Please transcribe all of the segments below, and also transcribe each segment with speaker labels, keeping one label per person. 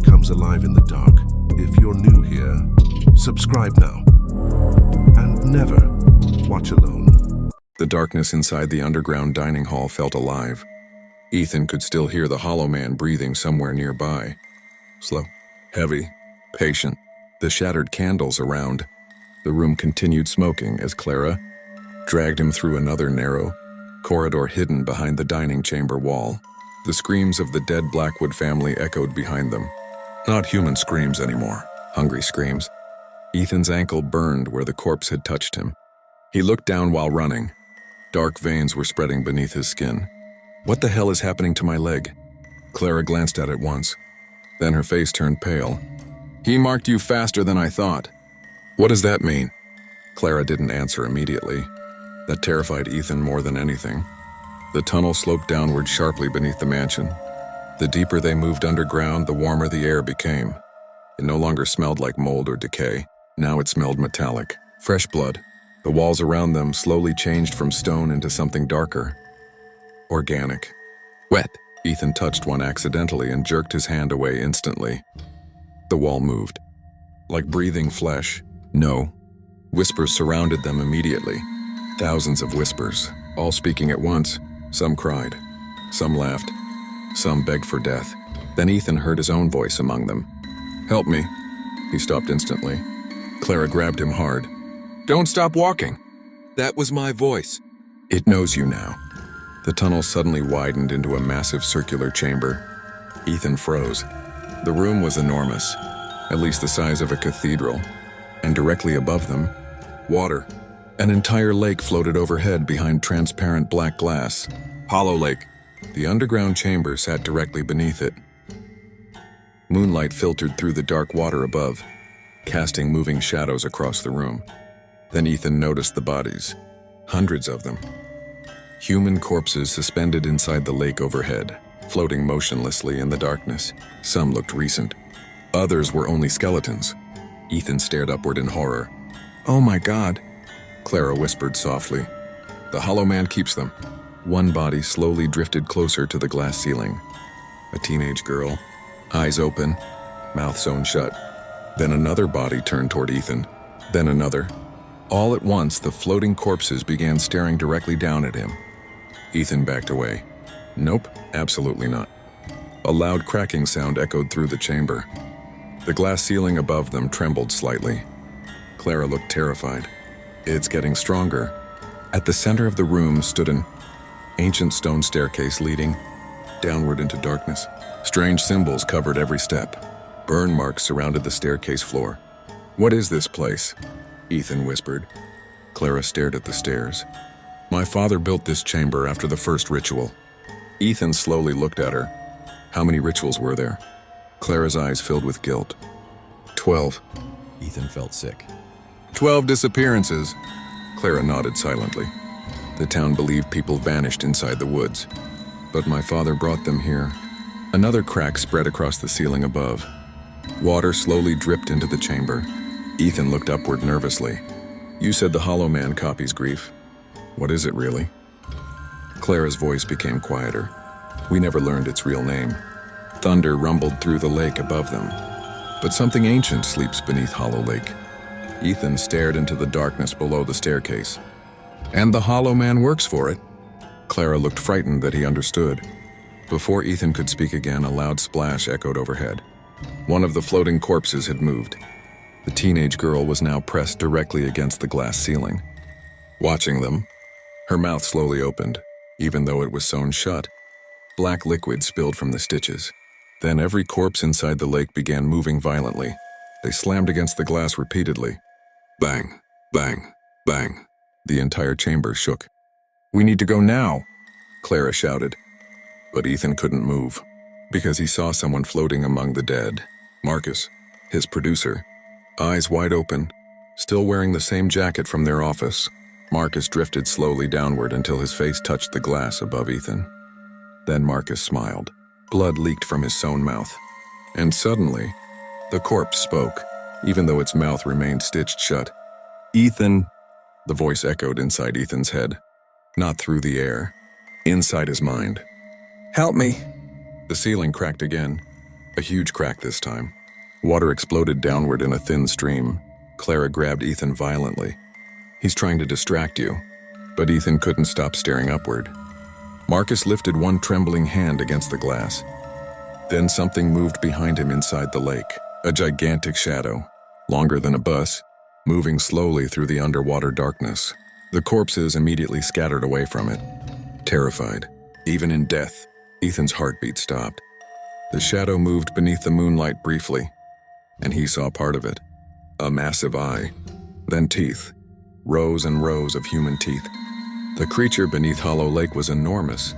Speaker 1: comes alive in the dark. If you're new here, subscribe now. And never watch alone.
Speaker 2: The darkness inside the underground dining hall felt alive. Ethan could still hear the hollow man breathing somewhere nearby. Slow, heavy, patient. The shattered candles around. The room continued smoking as Clara dragged him through another narrow corridor hidden behind the dining chamber wall. The screams of the dead Blackwood family echoed behind them. Not human screams anymore, hungry screams. Ethan's ankle burned where the corpse had touched him. He looked down while running. Dark veins were spreading beneath his skin. What the hell is happening to my leg? Clara glanced at it once. Then her face turned pale. He marked you faster than I thought. What does that mean? Clara didn't answer immediately. That terrified Ethan more than anything. The tunnel sloped downward sharply beneath the mansion. The deeper they moved underground, the warmer the air became. It no longer smelled like mold or decay. Now it smelled metallic. Fresh blood. The walls around them slowly changed from stone into something darker. Organic. Wet. Ethan touched one accidentally and jerked his hand away instantly. The wall moved. Like breathing flesh. No. Whispers surrounded them immediately. Thousands of whispers, all speaking at once. Some cried. Some laughed. Some begged for death. Then Ethan heard his own voice among them. Help me. He stopped instantly. Clara grabbed him hard. Don't stop walking. That was my voice. It knows you now. The tunnel suddenly widened into a massive circular chamber. Ethan froze. The room was enormous, at least the size of a cathedral, and directly above them, water. An entire lake floated overhead behind transparent black glass. Hollow Lake. The underground chamber sat directly beneath it. Moonlight filtered through the dark water above, casting moving shadows across the room. Then Ethan noticed the bodies. Hundreds of them. Human corpses suspended inside the lake overhead, floating motionlessly in the darkness. Some looked recent. Others were only skeletons. Ethan stared upward in horror. Oh my God, Clara whispered softly. The hollow man keeps them. One body slowly drifted closer to the glass ceiling. A teenage girl, eyes open, mouth sewn shut. Then another body turned toward Ethan. Then another. All at once, the floating corpses began staring directly down at him. Ethan backed away. Nope, absolutely not. A loud cracking sound echoed through the chamber. The glass ceiling above them trembled slightly. Clara looked terrified. It's getting stronger. At the center of the room stood an ancient stone staircase leading downward into darkness. Strange symbols covered every step. Burn marks surrounded the staircase floor. What is this place? Ethan whispered. Clara stared at the stairs. My father built this chamber after the first ritual. Ethan slowly looked at her. How many rituals were there? Clara's eyes filled with guilt. 12.
Speaker 3: Ethan felt sick.
Speaker 2: 12 disappearances. Clara nodded silently. The town believed people vanished inside the woods. But my father brought them here. Another crack spread across the ceiling above. Water slowly dripped into the chamber. Ethan looked upward nervously. You said the hollow man copies grief. What is it really? Clara's voice became quieter. We never learned its real name. Thunder rumbled through the lake above them. But something ancient sleeps beneath Hollow Lake. Ethan stared into the darkness below the staircase. And the hollow man works for it. Clara looked frightened that he understood. Before Ethan could speak again, a loud splash echoed overhead. One of the floating corpses had moved. The teenage girl was now pressed directly against the glass ceiling. Watching them, her mouth slowly opened, even though it was sewn shut. Black liquid spilled from the stitches. Then every corpse inside the lake began moving violently. They slammed against the glass repeatedly. Bang, bang, bang. The entire chamber shook. We need to go now, Clara shouted. But Ethan couldn't move, because he saw someone floating among the dead. Marcus, his producer. Eyes wide open, still wearing the same jacket from their office. Marcus drifted slowly downward until his face touched the glass above Ethan. Then Marcus smiled. Blood leaked from his sewn mouth. And suddenly, the corpse spoke, even though its mouth remained stitched shut. Ethan, the voice echoed inside Ethan's head, not through the air, inside his mind. Help me. The ceiling cracked again. A huge crack this time. Water exploded downward in a thin stream. Clara grabbed Ethan violently. "He's trying to distract you." But Ethan couldn't stop staring upward. Marcus lifted one trembling hand against the glass. Then something moved behind him inside the lake. A gigantic shadow, longer than a bus, moving slowly through the underwater darkness. The corpses immediately scattered away from it. Terrified, even in death, Ethan's heartbeat stopped. The shadow moved beneath the moonlight briefly, and he saw part of it. A massive eye, then teeth, rows and rows of human teeth. The creature beneath Hollow Lake was enormous.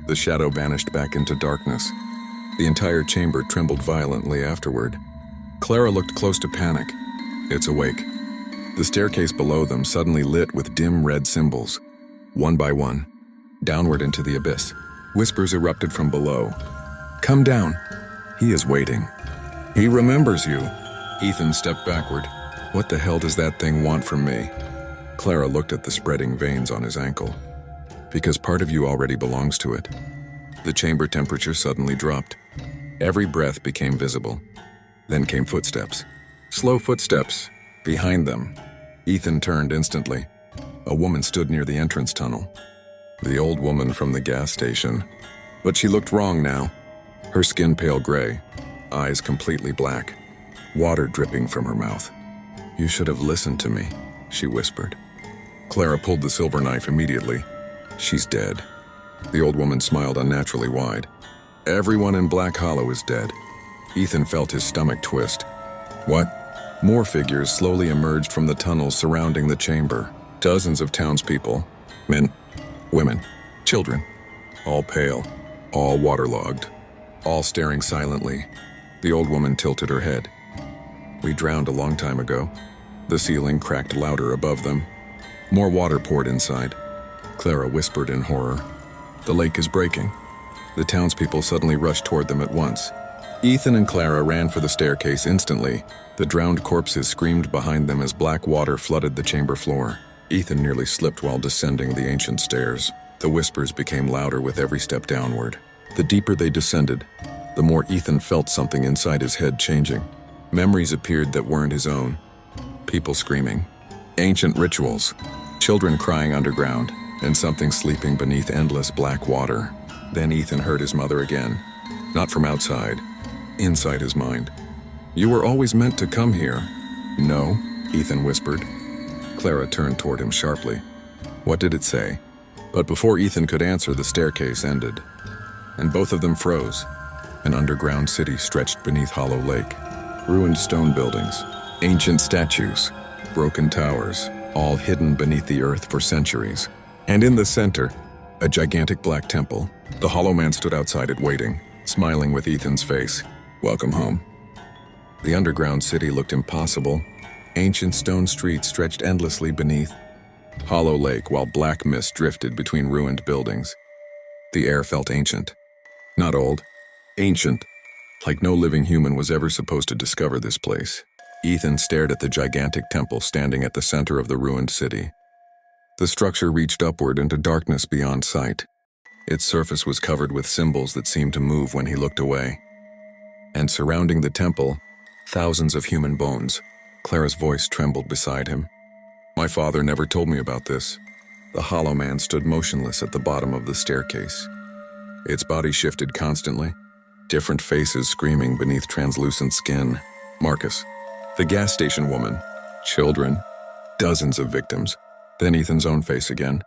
Speaker 2: The shadow vanished back into darkness. The entire chamber trembled violently afterward. Clara looked close to panic. "It's awake." The staircase below them suddenly lit with dim red symbols. One by one, downward into the abyss. Whispers erupted from below. "Come down. He is waiting. He remembers you." Ethan stepped backward. "What the hell does that thing want from me?" Clara looked at the spreading veins on his ankle. "Because part of you already belongs to it." The chamber temperature suddenly dropped. Every breath became visible. Then came footsteps. Slow footsteps. Behind them. Ethan turned instantly. A woman stood near the entrance tunnel. The old woman from the gas station. But she looked wrong now. Her skin pale gray, eyes completely black, water dripping from her mouth. "You should have listened to me," she whispered. Clara pulled the silver knife immediately. "She's dead." The old woman smiled unnaturally wide. "Everyone in Black Hollow is dead." Ethan felt his stomach twist. "What?" More figures slowly emerged from the tunnels surrounding the chamber. Dozens of townspeople, men, women, children, all pale, all waterlogged, all staring silently. The old woman tilted her head. "We drowned a long time ago." The ceiling cracked louder above them. More water poured inside. Clara whispered in horror. "The lake is breaking." The townspeople suddenly rushed toward them at once. Ethan and Clara ran for the staircase instantly. The drowned corpses screamed behind them as black water flooded the chamber floor. Ethan nearly slipped while descending the ancient stairs. The whispers became louder with every step downward. The deeper they descended, the more Ethan felt something inside his head changing. Memories appeared that weren't his own. People screaming. Ancient rituals. Children crying underground, and something sleeping beneath endless black water. Then Ethan heard his mother again. Not from outside, inside his mind. "You were always meant to come here." "No," Ethan whispered. Clara turned toward him sharply. "What did it say?" But before Ethan could answer, the staircase ended, and both of them froze. An underground city stretched beneath Hollow Lake. Ruined stone buildings, ancient statues, broken towers, all hidden beneath the earth for centuries. And in the center, a gigantic black temple. The Hollow Man stood outside it waiting, smiling with Ethan's face. "Welcome home." The underground city looked impossible. Ancient stone streets stretched endlessly beneath Hollow Lake while black mist drifted between ruined buildings. The air felt ancient. Not old, ancient, like no living human was ever supposed to discover this place. Ethan stared at the gigantic temple standing at the center of the ruined city. The structure reached upward into darkness beyond sight. Its surface was covered with symbols that seemed to move when he looked away. And surrounding the temple, thousands of human bones. Clara's voice trembled beside him. "My father never told me about this." The Hollow Man stood motionless at the bottom of the staircase. Its body shifted constantly, different faces screaming beneath translucent skin. Marcus, the gas station woman, children, dozens of victims. Then Ethan's own face again.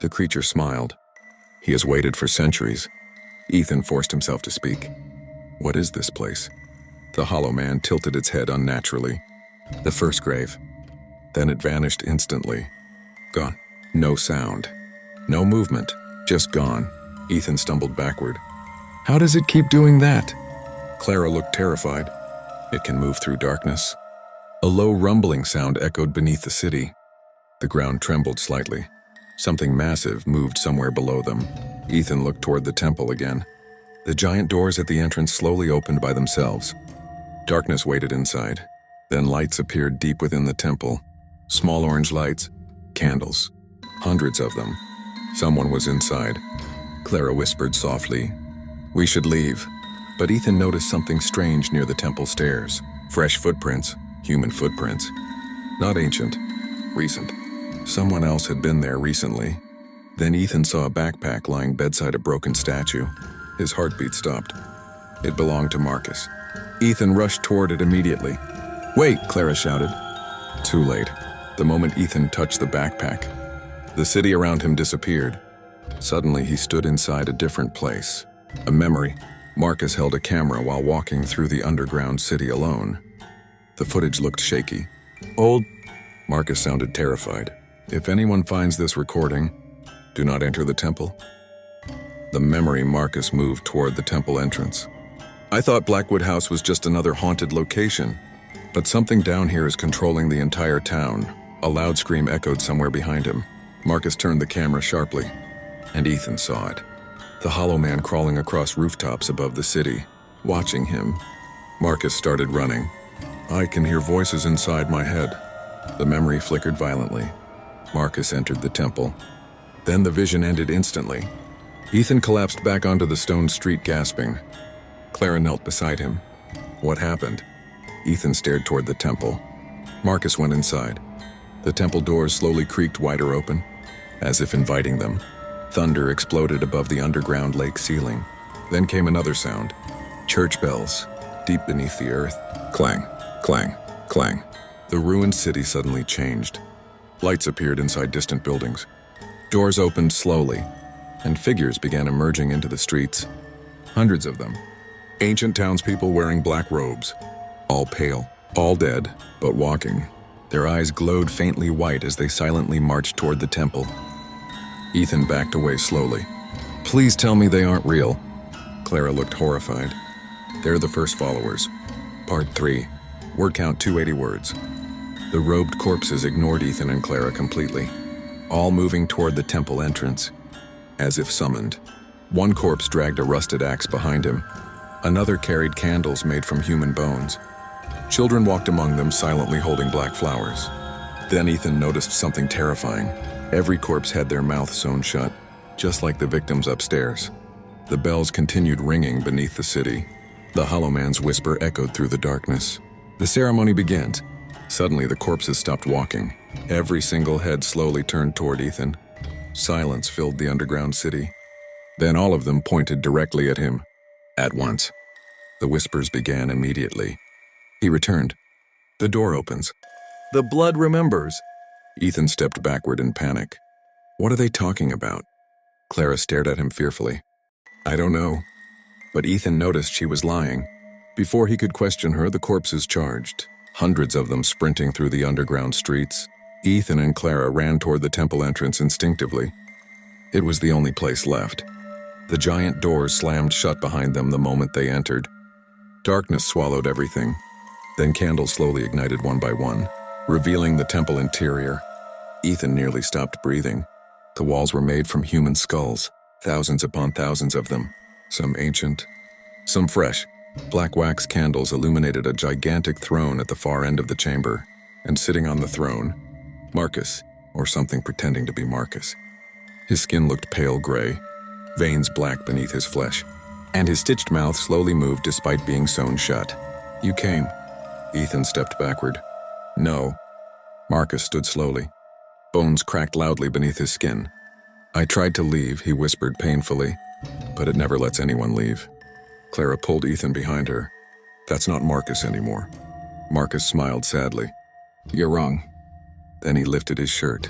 Speaker 2: The creature smiled. "He has waited for centuries." Ethan forced himself to speak. "What is this place?" The Hollow Man tilted its head unnaturally. "The first grave." Then it vanished instantly. Gone. No sound. No movement. Just gone. Ethan stumbled backward. "How does it keep doing that?" Clara looked terrified. "It can move through darkness." A low rumbling sound echoed beneath the city. The ground trembled slightly. Something massive moved somewhere below them. Ethan looked toward the temple again. The giant doors at the entrance slowly opened by themselves. Darkness waited inside. Then lights appeared deep within the temple. Small orange lights, candles, hundreds of them. Someone was inside. Clara whispered softly, "We should leave." But Ethan noticed something strange near the temple stairs. Fresh footprints, human footprints. Not ancient, recent. Someone else had been there recently. Then Ethan saw a backpack lying bedside a broken statue. His heartbeat stopped. It belonged to Marcus. Ethan rushed toward it immediately. "Wait!" Clara shouted. Too late. The moment Ethan touched the backpack, the city around him disappeared. Suddenly, he stood inside a different place. A memory. Marcus held a camera while walking through the underground city alone. The footage looked shaky. "Old." Marcus sounded terrified. "If anyone finds this recording, do not enter the temple." The memory. Marcus moved toward the temple entrance. "I thought Blackwood House was just another haunted location. But something down here is controlling the entire town." A loud scream echoed somewhere behind him. Marcus turned the camera sharply, and Ethan saw it. The hollow man crawling across rooftops above the city, watching him. Marcus started running. "I can hear voices inside my head." The memory flickered violently. Marcus entered the temple. Then the vision ended instantly. Ethan collapsed back onto the stone street, gasping. Clara knelt beside him. What happened? Ethan stared toward the temple. Marcus went inside. The temple doors slowly creaked wider open, as if inviting them. Thunder exploded above the underground lake ceiling. Then came another sound. Church bells, deep beneath the earth. Clang, clang, clang. The ruined city suddenly changed. Lights appeared inside distant buildings. Doors opened slowly, and figures began emerging into the streets. Hundreds of them. Ancient townspeople wearing black robes. All pale, all dead, but walking. Their eyes glowed faintly white as they silently marched toward the temple. Ethan backed away slowly. "Please tell me they aren't real." Clara looked horrified. "They're the first followers." Part 3. Word count 280 words. The robed corpses ignored Ethan and Clara completely, all moving toward the temple entrance, as if summoned. One corpse dragged a rusted axe behind him. Another carried candles made from human bones. Children walked among them, silently holding black flowers. Then Ethan noticed something terrifying. Every corpse had their mouth sewn shut, just like the victims upstairs. The bells continued ringing beneath the city. The hollow man's whisper echoed through the darkness. The ceremony begins. Suddenly, the corpses stopped walking. Every single head slowly turned toward Ethan. Silence filled the underground city. Then all of them pointed directly at him. At once. The whispers began immediately. He returned. The door opens. "The blood remembers." Ethan stepped backward in panic. "What are they talking about?" Clara stared at him fearfully. "I don't know." But Ethan noticed she was lying. Before he could question her, the corpses charged. Hundreds of them sprinting through the underground streets. Ethan and Clara ran toward the temple entrance instinctively. It was the only place left. The giant doors slammed shut behind them the moment they entered. Darkness swallowed everything. Then candles slowly ignited one by one, revealing the temple interior. Ethan nearly stopped breathing. The walls were made from human skulls, thousands upon thousands of them, some ancient, some fresh. Black wax candles illuminated a gigantic throne at the far end of the chamber, and sitting on the throne, Marcus, or something pretending to be Marcus. His skin looked pale gray, veins black beneath his flesh, and his stitched mouth slowly moved despite being sewn shut. "You came." Ethan stepped backward. "No." Marcus stood slowly. Bones cracked loudly beneath his skin. "I tried to leave," he whispered painfully, "but it never lets anyone leave." Clara pulled Ethan behind her. "That's not Marcus anymore." Marcus smiled sadly. "You're wrong." Then he lifted his shirt.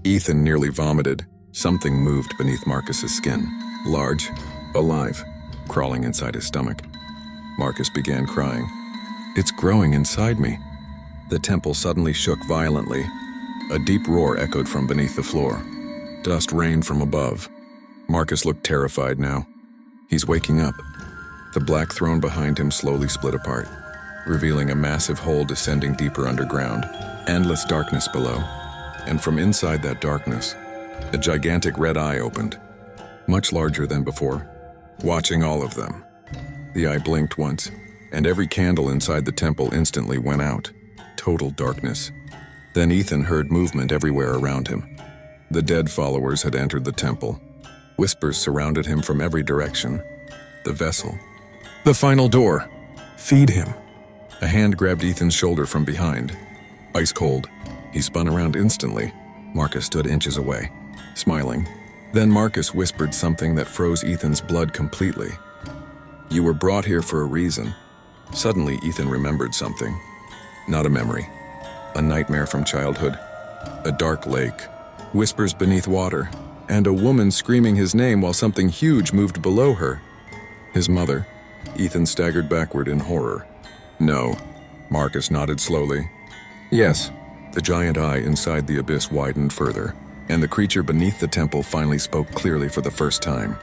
Speaker 2: Ethan nearly vomited. Something moved beneath Marcus's skin. Large, alive, crawling inside his stomach. Marcus began crying. "It's growing inside me." The temple suddenly shook violently. A deep roar echoed from beneath the floor. Dust rained from above. Marcus looked terrified now. He's waking up. The black throne behind him slowly split apart, revealing a massive hole descending deeper underground. Endless darkness below. And from inside that darkness, a gigantic red eye opened, much larger than before, watching all of them. The eye blinked once, and every candle inside the temple instantly went out. Total darkness. Then Ethan heard movement everywhere around him. The dead followers had entered the temple. Whispers surrounded him from every direction. The vessel. The final door. Feed him. A hand grabbed Ethan's shoulder from behind. Ice cold. He spun around instantly. Marcus stood inches away, smiling. Then Marcus whispered something that froze Ethan's blood completely. You were brought here for a reason. Suddenly, Ethan remembered something. Not a memory. A nightmare from childhood. A dark lake. Whispers beneath water. And a woman screaming his name while something huge moved below her. His mother. Ethan staggered backward in horror. No. Marcus nodded slowly. Yes. The giant eye inside the abyss widened further, and the creature beneath the temple finally spoke clearly for the first time.